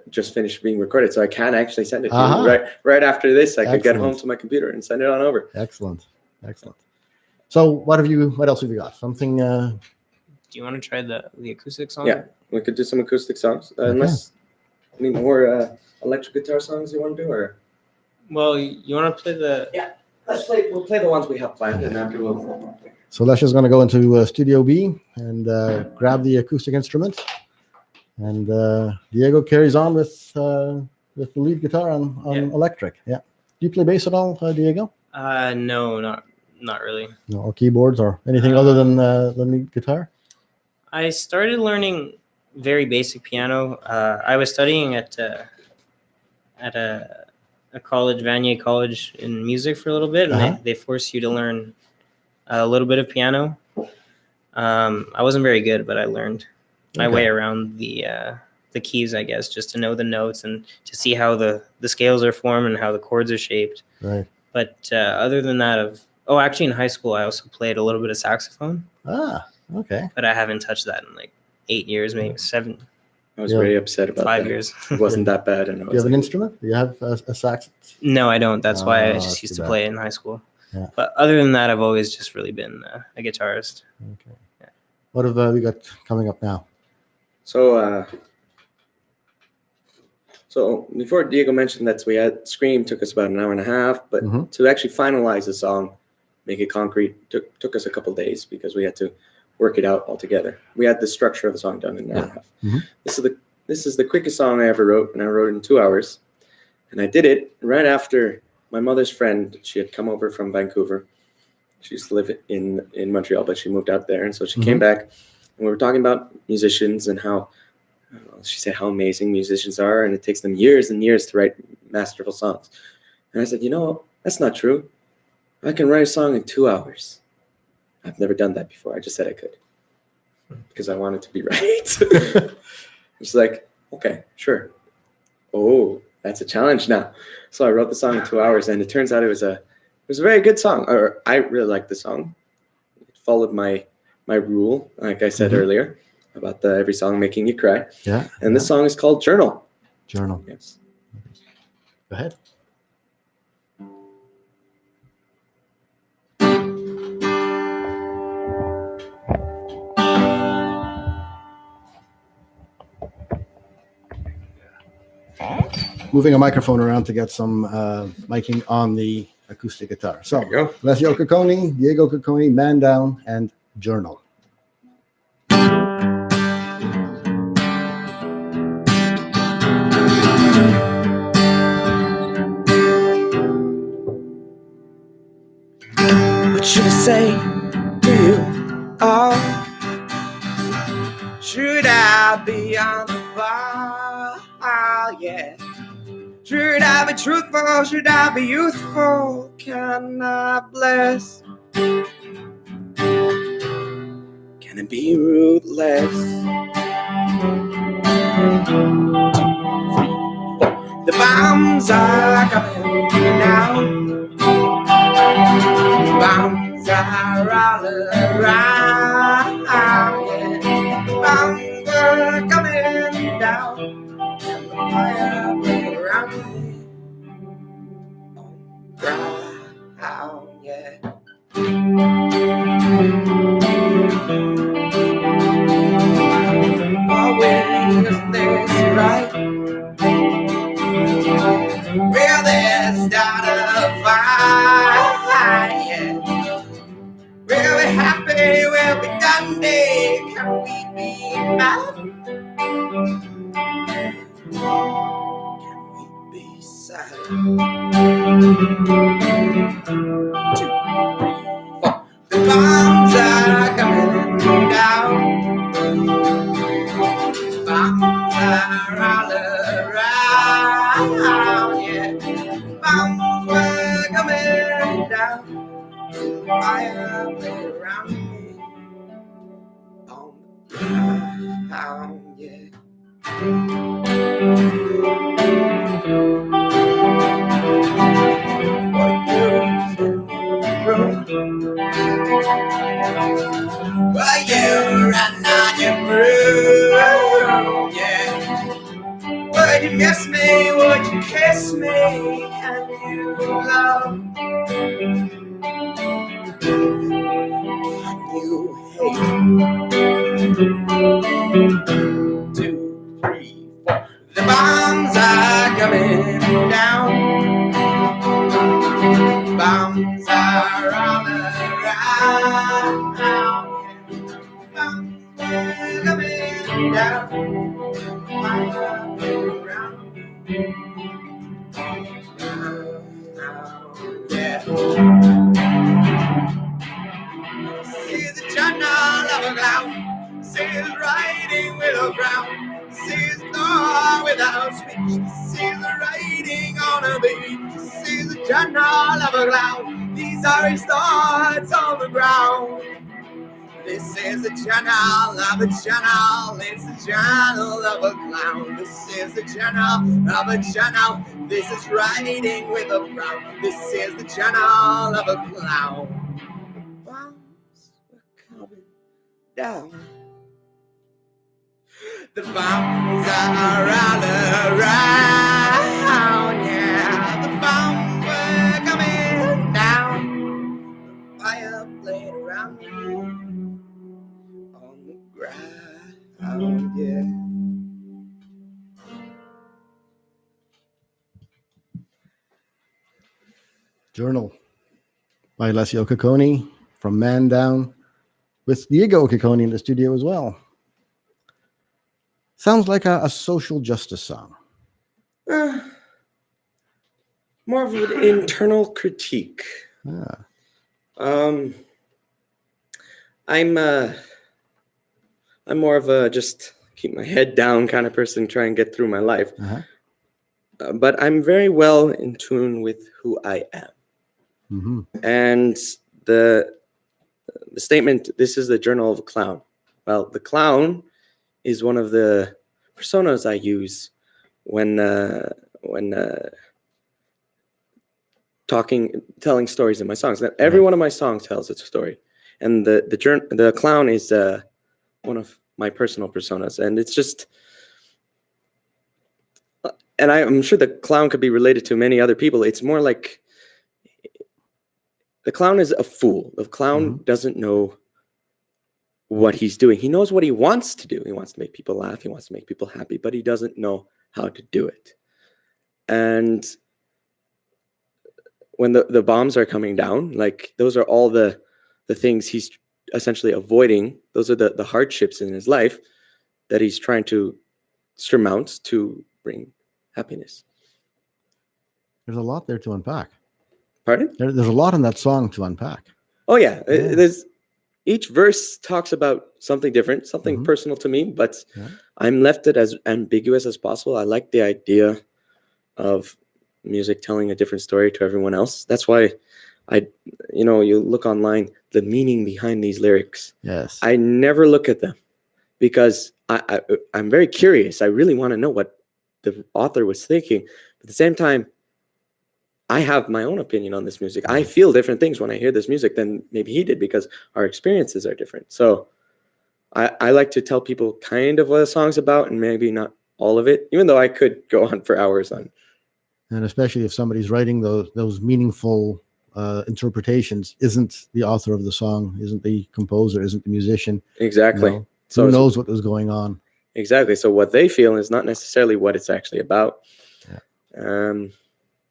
S3: just finished being recorded, so I can actually send it to you right after this. I could get home to my computer and send it on over.
S2: Excellent. So what else have you got? Something
S1: Do you want to try the acoustic song?
S3: Yeah, we could do some acoustic songs. Unless any more electric guitar songs you want to do, or
S1: Well, you want to play the
S3: We'll play the ones we have planned, and after we'll.
S2: So Alessio's going to go into Studio B and grab the acoustic instrument, and Diego carries on with the lead guitar on electric. Yeah. Do you play bass at all, Diego?
S1: No, not really.
S2: No, or keyboards or anything other than lead guitar?
S1: I started learning very basic piano. I was studying at a college, Vanier College, in music for a little bit, and they force you to learn a little bit of piano. I wasn't very good, but I learned my way around the keys, I guess, just to know the notes and to see how the scales are formed and how the chords are shaped.
S2: Right.
S1: But other than that, actually in high school, I also played a little bit of saxophone.
S2: Okay.
S1: But I haven't touched that in like 8 years, maybe 7.
S3: I was very upset about
S1: 5
S3: that.
S1: years.
S3: It wasn't that bad. And
S2: Do you have an instrument? Do you have a sax?
S1: No, I don't. That's why I just used to play it in high school.
S2: Yeah.
S1: But other than that, I've always just really been a guitarist.
S2: Okay. Yeah. What have we got coming up now?
S3: So before Diego mentioned that we had Scream took us about an hour and a half, but to actually finalize the song, make it concrete, took us a couple days because we had to work it out all together. We had the structure of the song done in an hour and a half. This is the quickest song I ever wrote, and I wrote it in 2 hours. And I did it right after my mother's friend. She had come over from Vancouver. She used to live in Montreal, but she moved out there, and so she came back, and we were talking about musicians and how she said how amazing musicians are, and it takes them years and years to write masterful songs. And I said, that's not true. I can write a song in 2 hours. I've never done that before. I just said I could because I wanted to be right. It's like, okay, sure. Oh, that's a challenge now. So I wrote the song in 2 hours, and it turns out it was a very good song. Or I really liked the song. It followed my rule, like I said earlier, about every song making you cry.
S2: Yeah.
S3: And this song is called Journal.
S2: Journal.
S3: Yes.
S2: Go ahead. Moving a microphone around to get some miking on the acoustic guitar. So,
S3: There you go.
S2: Alessio Occhicone, Diego Occhicone, Man Down, and Journal.
S3: What should I say to you? Oh, should I be on the bar? Oh, yeah. Should I be truthful? Should I be youthful? Can I bless? Can I be ruthless? 2, 3, 4. The bombs are coming down. Bombs are all around. Yeah. Bombs are coming down. And the fire around me. Ground, yeah. Always this right. Well, there's not a fight, yeah. We'll be happy, we'll be dandy. Can we be mad? Can we be sad? 2, 3, 4. The bombs are coming down. Bombs are all around, yeah. Bombs were coming down. Fire played around me on the ground, yeah. Well, you ran on your broom, yeah. Would you miss me? Would you kiss me? Can you love? Can you hate? 2, 3, 4. The bombs are coming down. Bombs are all around. Bombs are coming down. Fire around me. Yeah. See the journal of a clown. See his writing with a frown. See his door without speech. See the writing on a beach. See the journal of a clown. These are his thoughts on the ground. This is the journal of a journal. It's the journal of a clown. This is the journal of a journal. This is writing with a frown. This is the journal of a clown. Bombs are coming down. The bombs are all around, yeah. The bombs were coming down. Fire played around me on the ground, yeah.
S2: Journal by Alessio Occhicone from Man Down, with Diego Occhicone in the studio as well. Sounds like a social justice song.
S3: More of an internal critique.
S2: Ah,
S3: I'm more of a just keep my head down kind of person, try and get through my life. But I'm very well in tune with who I am.
S2: mm-hmm.
S3: And the statement, this is the journal of a clown. Well, the clown is one of the personas I use when telling stories in my songs. That every one of my songs tells its story, and the clown is one of my personal personas, and it's just and I'm sure the clown could be related to many other people. It's more like the clown is a fool. The clown doesn't know what he's doing. He knows what he wants to do. He wants to make people laugh. He wants to make people happy, but he doesn't know how to do it. And when the bombs are coming down, like those are all the things he's essentially avoiding. Those are the hardships in his life that he's trying to surmount to bring happiness.
S2: There's a lot there to unpack.
S3: Pardon?
S2: There's a lot in that song to unpack.
S3: Oh yeah. There's each verse talks about something different, something personal to me, but I'm left it as ambiguous as possible. I like the idea of music telling a different story to everyone else. That's why you look online, the meaning behind these lyrics.
S2: Yes.
S3: I never look at them because I'm very curious. I really want to know what the author was thinking. But at the same time, I have my own opinion on this music. I feel different things when I hear this music than maybe he did because our experiences are different. So I like to tell people kind of what a song's about and maybe not all of it, even though I could go on for hours on.
S2: And especially if somebody's writing those meaningful interpretations, isn't the author of the song, isn't the composer, isn't the musician.
S3: Exactly.
S2: So who knows what was going on.
S3: Exactly. So what they feel is not necessarily what it's actually about.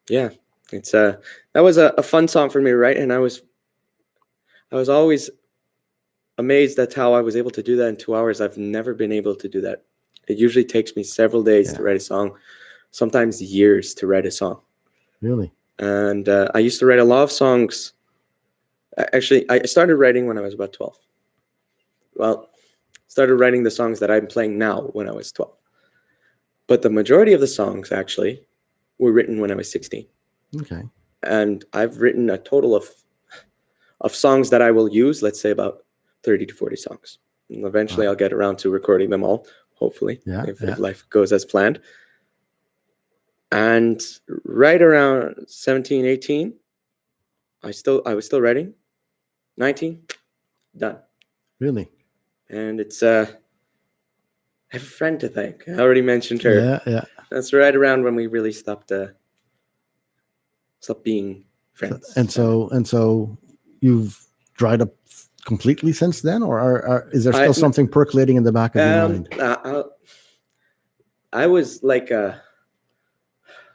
S3: Yeah. It's that was a fun song for me, right? And I was always amazed at how I was able to do that in 2 hours. I've never been able to do that. It usually takes me several days to write a song, sometimes years to write a song.
S2: Really?
S3: And I used to write a lot of songs. Actually, I started writing when I was about 12. Well, started writing the songs that I'm playing now when I was 12. But the majority of the songs actually were written when I was 16.
S2: Okay.
S3: And I've written a total of songs that I will use, let's say about 30 to 40 songs. And eventually I'll get around to recording them all, hopefully, if life goes as planned. And right around 17, 18, I was still writing. 19, done.
S2: Really?
S3: And it's I have a friend to thank. I already mentioned her.
S2: Yeah.
S3: That's right around when we really stopped being friends.
S2: And so you've dried up completely since then, or is there still something percolating in the back of your mind?
S3: I was like a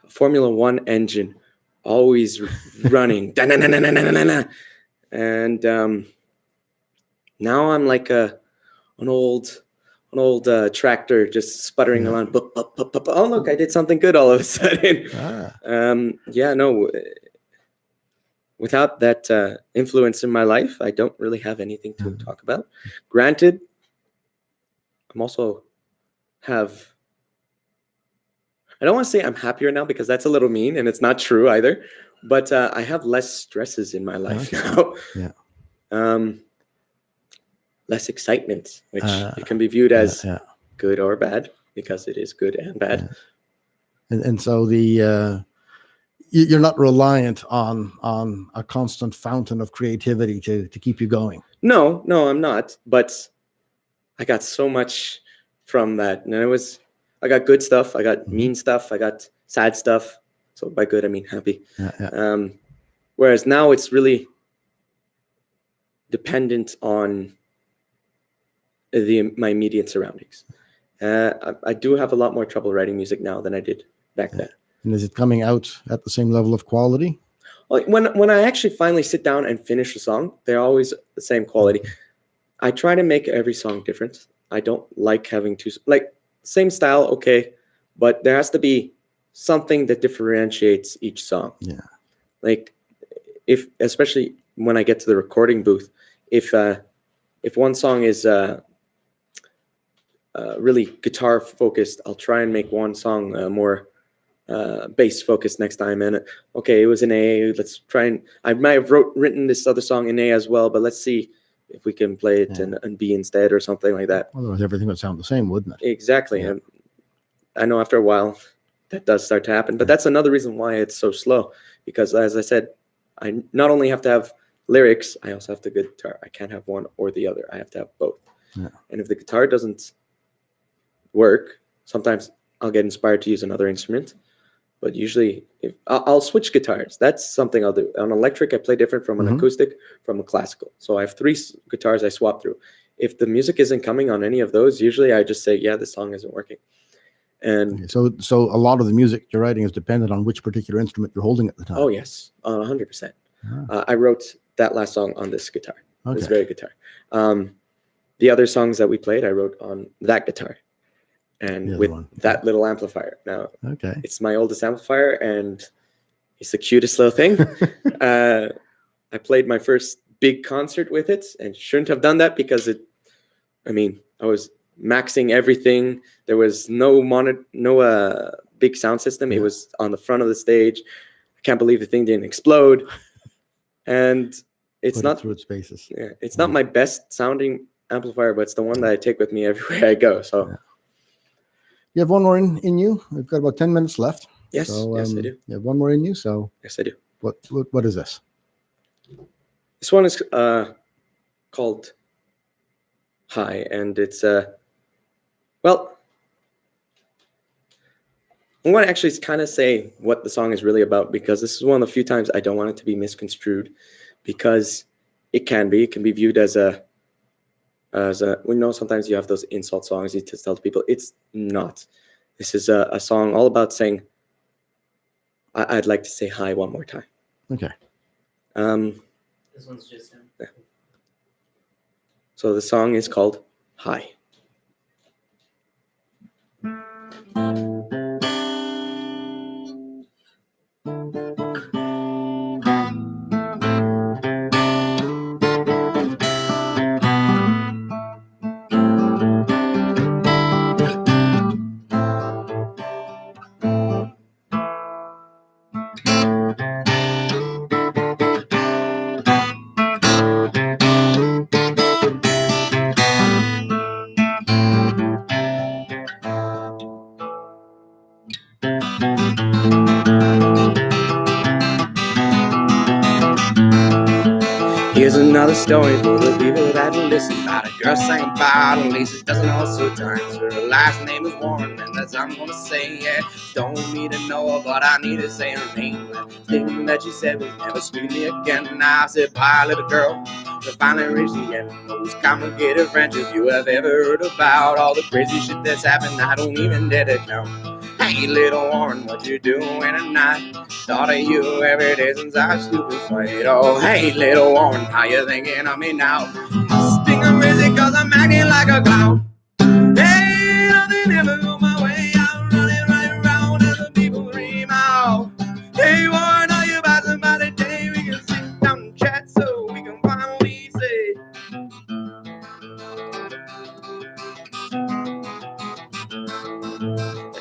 S3: Formula One engine, always running. And now I'm like an old tractor just sputtering around. Oh, look, I did something good all of a sudden. Without that influence in my life, I don't really have anything to talk about. Granted, I don't want to say I'm happier now because that's a little mean and it's not true either, but I have less stresses in my life now. Yeah. Less excitement, which it can be viewed as good or bad because it is good and bad.
S2: And so you're not reliant on a constant fountain of creativity to keep you going.
S3: No, I'm not. But I got so much from that, and I got good stuff, I got mean stuff, I got sad stuff. So by good, I mean happy. Whereas now it's really dependent on my immediate surroundings. I do have a lot more trouble writing music now than I did back then.
S2: And is it coming out at the same level of quality?
S3: Well, when I actually finally sit down and finish a song, they're always the same quality. I try to make every song different. I don't like having same style, okay, but there has to be something that differentiates each song. Yeah. Like especially when I get to the recording booth, if one song is really guitar focused, I'll try and make one song more bass focused next time. And okay, it was in A. Let's try and I might have written this other song in A as well, but let's see if we can play it in B instead or something like that.
S2: Otherwise, everything would sound the same, wouldn't it?
S3: Exactly. Yeah. And I know after a while that does start to happen, but that's another reason why it's so slow. Because as I said, I not only have to have lyrics, I also have the guitar. I can't have one or the other. I have to have both. Yeah. And if the guitar doesn't work, sometimes I'll get inspired to use another instrument. But usually, if I'll switch guitars. That's something I'll do. On electric, I play different from an acoustic, from a classical. So I have three guitars I swap through. If the music isn't coming on any of those, usually I just say, yeah, this song isn't working. And
S2: okay, so a lot of the music you're writing is dependent on which particular instrument you're holding at the time.
S3: oh yes, 100%. I wrote that last song on this guitar, this very guitar. The other songs that we played, I wrote on that guitar, and with that little amplifier. Now, it's my oldest amplifier, and it's the cutest little thing. I played my first big concert with it, and shouldn't have done that because I was maxing everything. There was no big sound system. It was on the front of the stage. I can't believe the thing didn't explode. And it's not
S2: through its spaces.
S3: Yeah, it's not my best sounding amplifier, but it's the one that I take with me everywhere I go. So
S2: you have one more in you. We've got about 10 minutes left.
S3: Yes,
S2: so,
S3: yes, I do.
S2: You have one more in you. So
S3: yes, I do.
S2: What is this?
S3: This one is called High, and it's well, I want to actually kind of say what the song is really about, because this is one of the few times I don't want it to be misconstrued, because it can be viewed as a sometimes you have those insult songs you just tell people. It's not. This is a song all about saying, I'd like to say hi one more time.
S2: Okay.
S1: This one's just him.
S3: Yeah. So the song is called Hi. Here's another story for the people that will listen, about a girl sang about at least a dozen or so times. Her last name is Warren, and that's I'm gonna say, yeah. Don't need to know her, but I need to say her name. The thing that she said was never speak to me again. And I said, bye, little girl. To finally reach the end. Those complicated friendships you have ever heard about, all the crazy shit that's happened, I don't even dare to count. Hey, little Warren, what you doing tonight? Thought of you every day since I stupid fight. Oh, hey, little Warren, how you thinking of me now? Think I'm crazy cause I'm acting like a clown. Hey, nothing ever go my way. I'm running right around and the people dream out. Hey, Warren, are you about somebody today? We can sit down and chat so we can finally say,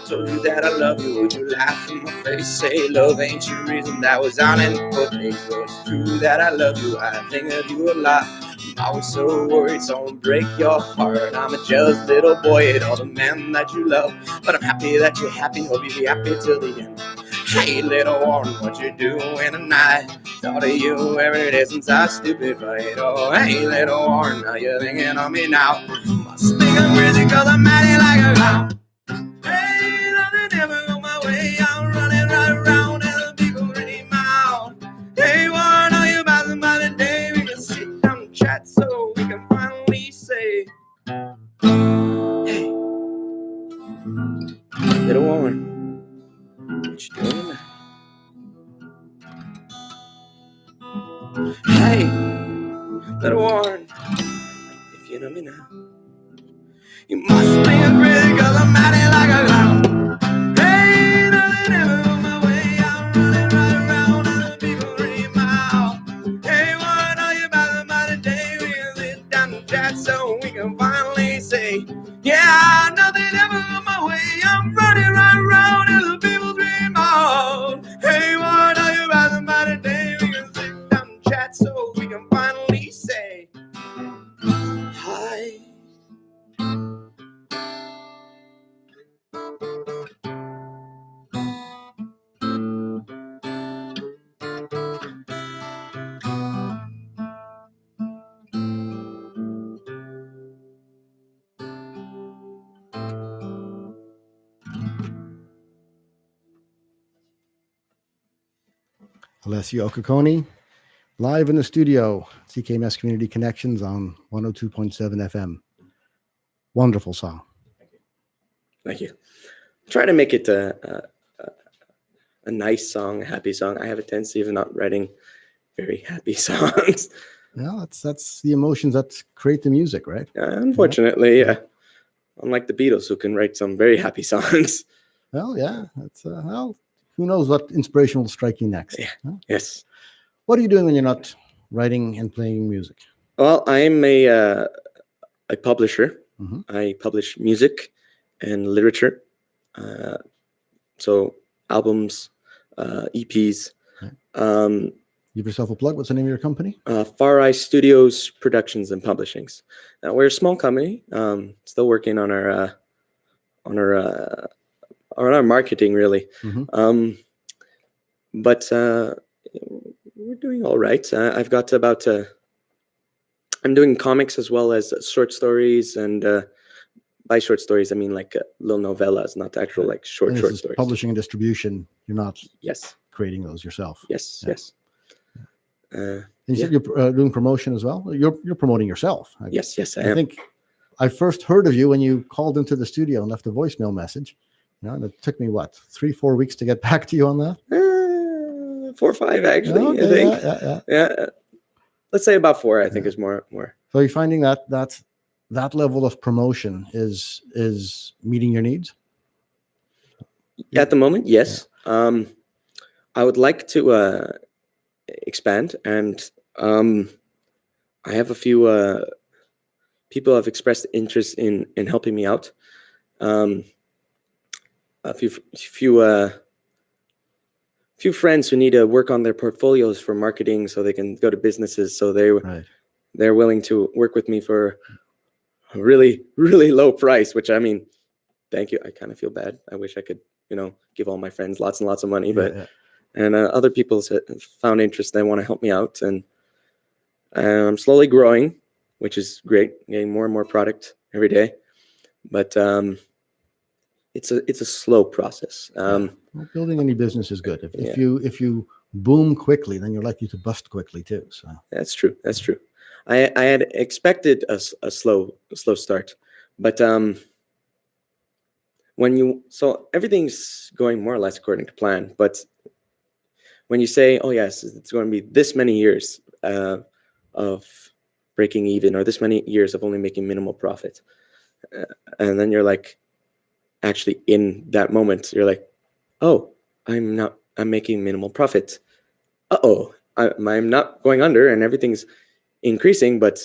S3: told you that I love you, would you laugh in my face? Say love ain't your reason, that was on in the days. Well, it's true that I love you, I think of you a lot. I'm always so worried, so don't break your heart. I'm a jealous little boy at all the men that you love, but I'm happy that you're happy, hope you be happy till the end. Hey, little Warren, what you doing tonight? Thought of you every day since I stupid fight. Oh, hey, little Warren, how you thinking of me now? Must think I'm crazy cause I'm acting like a clown. Hey, nothing ever go my way. I'm running right around and the people ready mouth. Hey, Warren, are you about somebody today? We can sit down and chat so we can finally say, hey, little Warren, what you doing tonight? Hey, little Warren, thinking of me now? You must think I'm crazy cause I'm acting like a clown. Hey, nothing ever go my way. I'm running right around and the people read my mouth. Hey, what are you about somebody today? We can sit down and chat so we can finally say, yeah, nothing ever go my way. I'm running right around and the people dream out. Hey, what are you about somebody today? We can sit down and chat so we can finally say, hi.
S2: Alessio Occhicone, live in the studio, CKMS Community Connections on 102.7 FM. Wonderful song.
S3: Thank you. Try to make it a nice song, a happy song. I have a tendency of not writing very happy songs.
S2: Well, that's the emotions that create the music, right?
S3: Unfortunately, yeah. Unlike the Beatles, who can write some very happy songs.
S2: Well, yeah. That's well, who knows what inspiration will strike you next?
S3: Yeah.
S2: Huh?
S3: Yes.
S2: What are you doing when you're not writing and playing music?
S3: Well, I'm a publisher.
S2: Mhm.
S3: I publish music and literature. So albums, EPs.
S2: Yeah. Give yourself a plug. What's the name of your company?
S3: Far Eye Studios Productions and Publishings. We're a small company. Still working on our marketing, really.
S2: Mhm.
S3: But we're doing all right. I've got about. I'm doing comics as well as short stories, and by short stories I mean like little novellas, not actual like short
S2: And this is
S3: stories.
S2: publishing and distribution. You're not
S3: Yes.
S2: creating those yourself.
S3: Yes.
S2: Yeah.
S3: Yes.
S2: And you said you're doing promotion as well. You're promoting yourself.
S3: Yes. I
S2: I
S3: am.
S2: think I first heard of you when you called into the studio and left a voicemail message. And it took me 3-4 weeks to get back to you on that.
S3: 4 or 5 actually.
S2: Okay,
S3: I think. Yeah. Let's say about 4. I think is more.
S2: So you're finding that level of promotion is meeting your needs?
S3: At the moment, yes. I would like to expand, and I have a few people have expressed interest in helping me out. A few friends who need to work on their portfolios for marketing so they can go to businesses. So they're willing to work with me for a really, really low price, which I mean, thank you. I kind of feel bad. I wish I could, give all my friends lots and lots of money, but and other people found interest. They want to help me out, and I'm slowly growing, which is great. Getting more and more product every day, but it's a slow process.
S2: Well, building any business is good. If you boom quickly, then you're likely to bust quickly too. So
S3: that's true. I had expected a slow start, but so everything's going more or less according to plan. But when you say, oh yes, it's going to be this many years of breaking even, or this many years of only making minimal profit, and then you're like, actually in that moment, you're like, oh, I'm making minimal profit. I'm not going under, and everything's increasing, but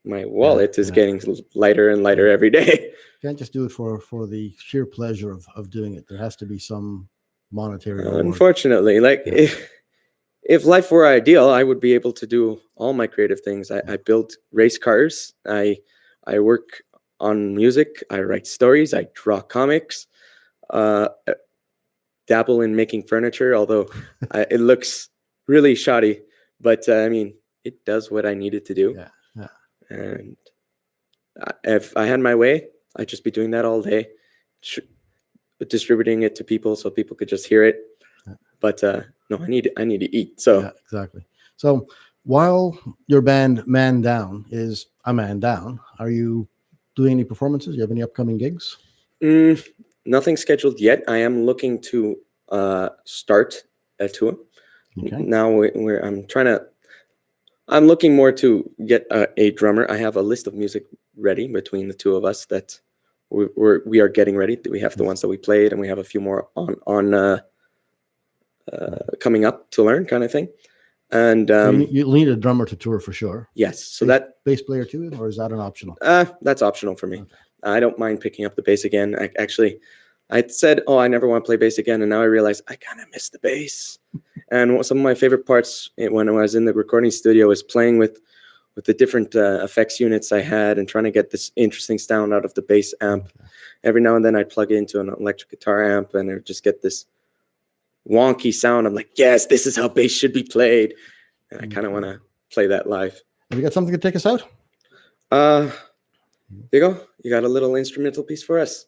S3: my wallet is getting lighter and lighter every day.
S2: You can't just do it for the sheer pleasure of doing it. There has to be some monetary reward.
S3: Unfortunately, if life were ideal, I would be able to do all my creative things. I build race cars. I work on music. I write stories. I draw comics. Dabble in making furniture, although it looks really shoddy. But I mean, it does what I need it to do.
S2: Yeah.
S3: And if I had my way, I'd just be doing that all day, distributing it to people so people could just hear it. But no, I need to eat. So
S2: yeah, exactly. So while your band Man Down is a man down, are you doing any performances? You have any upcoming gigs?
S3: Nothing scheduled yet. I am looking to start a tour.
S2: Okay.
S3: Now I'm looking more to get a drummer. I have a list of music ready between the two of us that we are getting ready. We have the ones that we played, and we have a few more on coming up to learn, kind of thing. And
S2: so you'll need a drummer to tour for sure.
S3: Yes. So
S2: bass player too, or is that an optional?
S3: That's optional for me. Okay. I don't mind picking up the bass again. I said, oh, I never want to play bass again, and now I realize I kind of miss the bass. And some of my favorite parts when I was in the recording studio was playing with the different effects units I had and trying to get this interesting sound out of the bass amp. Okay. Every now and then I'd plug it into an electric guitar amp, and it would just get this wonky sound. I'm like, yes, this is how bass should be played. And I kind of want to play that live.
S2: Have you got something to take us out?
S3: There you go. You got a little instrumental piece for us.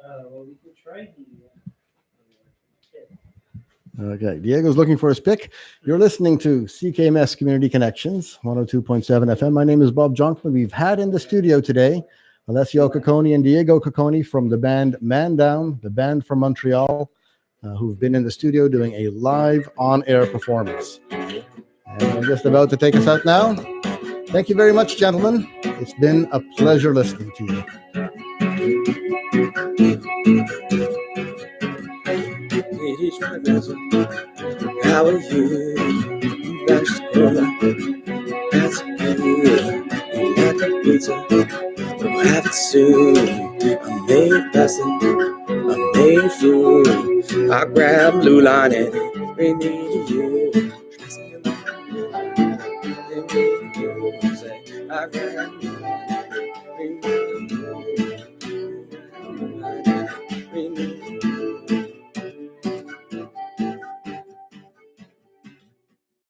S1: Well, we can try
S2: Okay, Diego's looking for his pick. You're listening to CKMS Community Connections, 102.7 FM. My name is Bob Jonkman. We've had in the studio today Alessio Occhicone and Diego Occhicone from the band Man Down, the band from Montreal, who've been in the studio doing a live on-air performance. And they're just about to take us out now. Thank you very much, gentlemen. It's been a pleasure listening to you.
S3: How are you? That's good. That's good. You like the pizza? We'll have it soon. I made pasta. I made food. I grabbed blue line and it bring me to you. I grabbed